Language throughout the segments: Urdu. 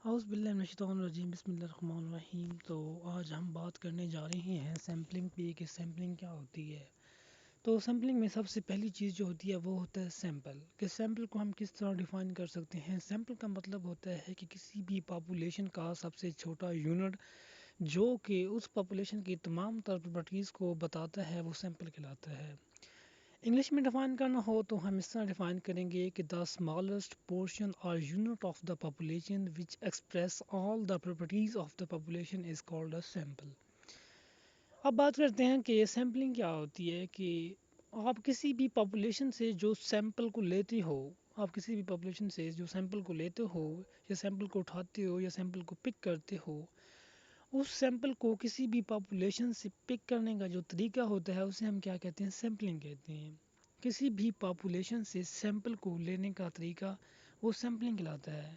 اعوذ باللہ من الشیطان الرجیم، بسم اللہ الرحمن الرحیم۔ تو آج ہم بات کرنے جا رہے ہیں سیمپلنگ پہ کہ سیمپلنگ کیا ہوتی ہے۔ تو سیمپلنگ میں سب سے پہلی چیز جو ہوتی ہے وہ ہوتا ہے سیمپل، کہ سیمپل کو ہم کس طرح ڈیفائن کر سکتے ہیں۔ سیمپل کا مطلب ہوتا ہے کہ کسی بھی پاپولیشن کا سب سے چھوٹا یونٹ جو کہ اس پاپولیشن کی تمام تر پراپرٹیز کو بتاتا ہے وہ سیمپل کہلاتا ہے۔ انگلش میں ڈیفائن کرنا ہو تو ہم اس طرح ڈیفائن کریں گے کہ the smallest portion or unit of the population which express all the properties of the population is called a sample۔ اب بات کرتے ہیں کہ سیمپلنگ کیا ہوتی ہے، کہ آپ کسی بھی پاپولیشن سے جو سیمپل کو لیتے ہو، آپ کسی بھی پاپولیشن سے جو سیمپل کو لیتے ہو یا سیمپل کو اٹھاتے ہو یا سیمپل کو پک کرتے ہو، اس سیمپل کو کسی بھی پاپولیشن سے پک کرنے کا جو طریقہ ہوتا ہے اسے ہم کیا کہتے ہیں، سیمپلنگ کہتے ہیں۔ کسی بھی پاپولیشن سے سیمپل کو لینے کا طریقہ وہ سیمپلنگ کہلاتا ہے۔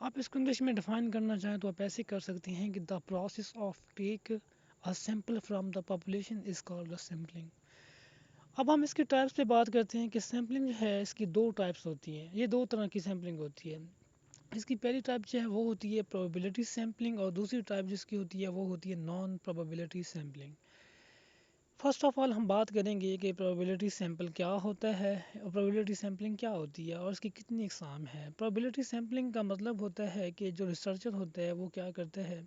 آپ اس کو انگلش میں ڈیفائن کرنا چاہیں تو آپ ایسے کر سکتے ہیں کہ the process of take a sample from the population is called a sampling۔ اب ہم اس کے ٹائپس پہ بات کرتے ہیں کہ سیمپلنگ جو ہے اس کی دو ٹائپس ہوتی ہیں، یہ دو طرح کی سیمپلنگ ہوتی ہے۔ اس کی پہلی ٹائپ جو ہے وہ ہوتی ہے پروبیبلٹی سیمپلنگ، اور دوسری ٹائپ جس کی ہوتی ہے وہ ہوتی ہے naan probability sampling. First of all ہم بات کریں گے کہ پروبیبلٹی سیمپل کیا ہوتا ہے اور پروبیبلٹی سیمپلنگ کیا ہوتی ہے اور اس کی کتنی اقسام ہے۔ پروبیبلٹی سیمپلنگ کا مطلب ہوتا ہے کہ جو ریسرچر ہوتا ہے وہ کیا کرتا ہے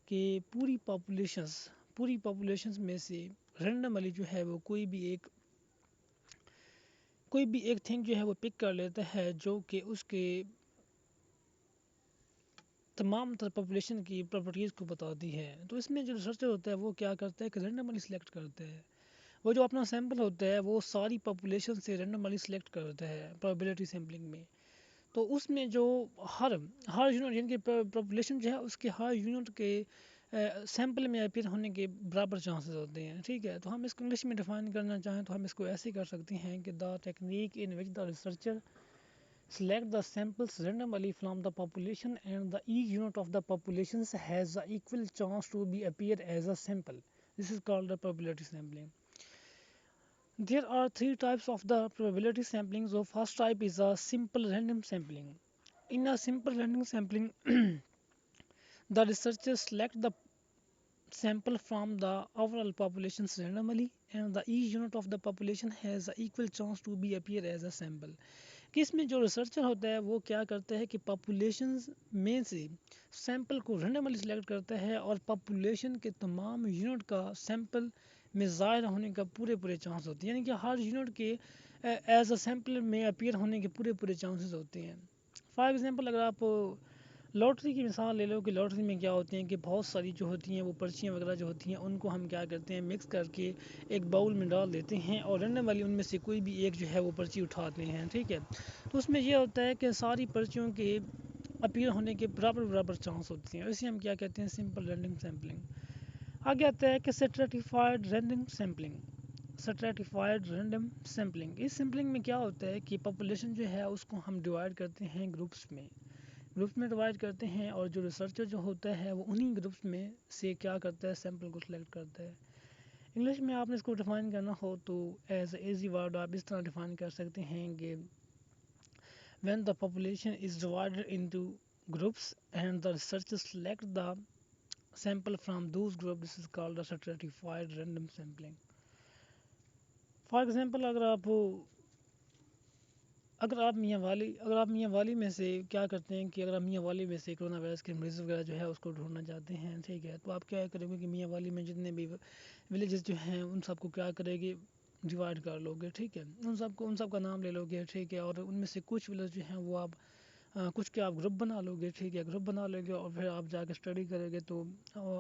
کہ پوری پاپولیشنز میں سے رینڈملی جو ہے وہ کوئی بھی ایک تھنگ جو ہے وہ پک کر لیتا ہے جو کہ اس کے تمام تر پاپولیشن کی پراپرٹیز کو بتاتی ہے۔ تو اس میں جو ریسرچر ہوتا ہے وہ کیا کرتا ہے کہ رینڈملی سلیکٹ کرتا ہے، وہ جو اپنا سیمپل ہوتا ہے وہ ساری پاپولیشن سے رینڈملی سلیکٹ کرتا ہے پروبیبلٹی سیمپلنگ میں۔ تو اس میں جو ہر یونٹ یعنی کہ پاپولیشن جو ہے اس کے ہر یونٹ کے سیمپل میں اپیئر ہونے کے برابر چانسز ہوتے ہیں، ٹھیک ہے۔ تو ہم اس کو انگلش میں ڈیفائن کرنا چاہیں تو ہم اس کو ایسے کر سکتے ہیں کہ the technique in which the researcher select the samples randomly from the population and the each unit of the population has the equal chance to be appear as a sample. This is called the probability sampling. There are three types of the probability sampling. So first type is a simple random sampling. In a simple random sampling, the researcher select the sample from the overall populations randomly and the each unit of the population has the equal chance to be appear as a sample۔ کہ اس میں جو ریسرچر ہوتا ہے وہ کیا کرتا ہے کہ پاپولیشنز میں سے سیمپل کو رینڈملی سلیکٹ کرتا ہے اور پاپولیشن کے تمام یونٹ کا سیمپل میں ظاہر ہونے کا پورے چانس ہوتے ہیں، یعنی کہ ہر یونٹ کے ایز اے سیمپل میں اپیئر ہونے کے پورے چانسز ہوتے ہیں۔ فار ایگزامپل اگر آپ لاٹری کی مثال لے لو کہ لاٹری میں کیا ہوتے ہیں کہ بہت ساری جو ہوتی ہیں وہ پرچیاں وغیرہ جو ہوتی ہیں ان کو ہم کیا کرتے ہیں مکس کر کے ایک باؤل میں ڈال دیتے ہیں اور رینڈملی ان میں سے کوئی بھی ایک جو ہے وہ پرچی اٹھاتے ہیں، ٹھیک ہے۔ تو اس میں یہ ہوتا ہے کہ ساری پرچیوں کے اپیئر ہونے کے برابر چانس ہوتے ہیں، اسے ہم کیا کہتے ہیں، سمپل رینڈم سیمپلنگ۔ آگے آتا ہے کہ stratified random sampling. Stratified random sampling, اس سیمپلنگ میں کیا ہوتا ہے کہ پاپولیشن جو ہے اس کو ہم ڈیوائڈ کرتے ہیں گروپس میں ڈیوائڈ کرتے ہیں، اور جو ریسرچر جو ہوتا ہے وہ انہی گروپس میں سے کیا کرتا ہے، سیمپل کو سلیکٹ کرتا ہے۔ انگلش میں آپ نے اس کو ڈیفائن کرنا ہو تو ایز اے ایزی ورڈ آپ اس طرح ڈیفائن کر سکتے ہیں کہ when the population is divided into groups and the researcher select the sample from those groups, this is called a stratified random sampling۔ For example اگر آپ میاں والی میں سے کیا کرتے ہیں کہ اگر آپ میاں والی میں سے کرونا وائرس کے مریض وغیرہ جو ہے اس کو ڈھونڈنا چاہتے ہیں، ٹھیک ہے، تو آپ کیا کریں گے کہ میاں والی میں جتنے بھی ولیجز جو ہیں ان سب کو کیا کرے گی، ڈیوائڈ کر لو گے، ٹھیک ہے، ان سب کا نام لے لو گے، ٹھیک ہے، اور ان میں سے کچھ ولیج جو ہیں وہ آپ کچھ کے آپ گروپ بنا لو گے، ٹھیک ہے، گروپ بنا لو گے اور پھر آپ جا کے اسٹڈی کرو گے تو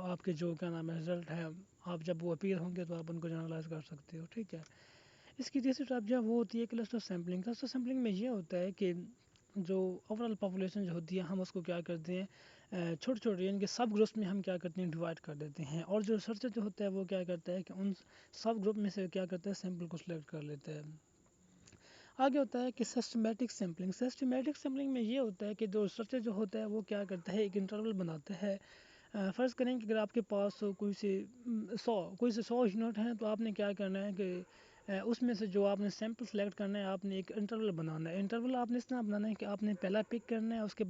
آپ کے جو کیا نام ہے رزلٹ ہے، آپ جب وہ اپیئر ہوں گے تو آپ ان کو جنرلائز کر سکتے ہو، ٹھیک ہے۔ اس کی تیسری ٹائپ جو ہے وہ ہوتی ہے کلسٹر سیمپلنگ۔ کلسٹر سیمپلنگ میں یہ ہوتا ہے کہ جو اوورال پاپولیشن جو ہوتی ہے ہم اس کو کیا کرتے ہیں چھوٹے یعنی کہ سب گروپس میں ہم کیا کرتے ہیں، ڈیوائڈ کر دیتے ہیں، اور جو ریسرچر جو ہوتا ہے وہ کیا کرتا ہے کہ ان سب گروپ میں سے کیا کرتا ہے، سیمپل کو سلیکٹ کر لیتا ہے۔ آگے ہوتا ہے کہ سسٹمیٹک سیمپلنگ۔ سسٹمیٹک سیمپلنگ میں یہ ہوتا ہے کہ جو ریسرچر جو ہوتا ہے وہ کیا کرتا ہے، ایک انٹرول بناتا ہے۔ فرض کریں کہ اگر آپ کے پاس کوئی سے 100 یونٹ ہیں تو آپ نے کیا کرنا ہے کہ اس میں سے جو آپ نے سیمپل سلیکٹ کرنا ہے آپ نے ایک انٹرول بنانا ہے۔ انٹرول آپ نے اس طرح بنانا ہے کہ آپ نے پہلا پک کرنا ہے، اس کے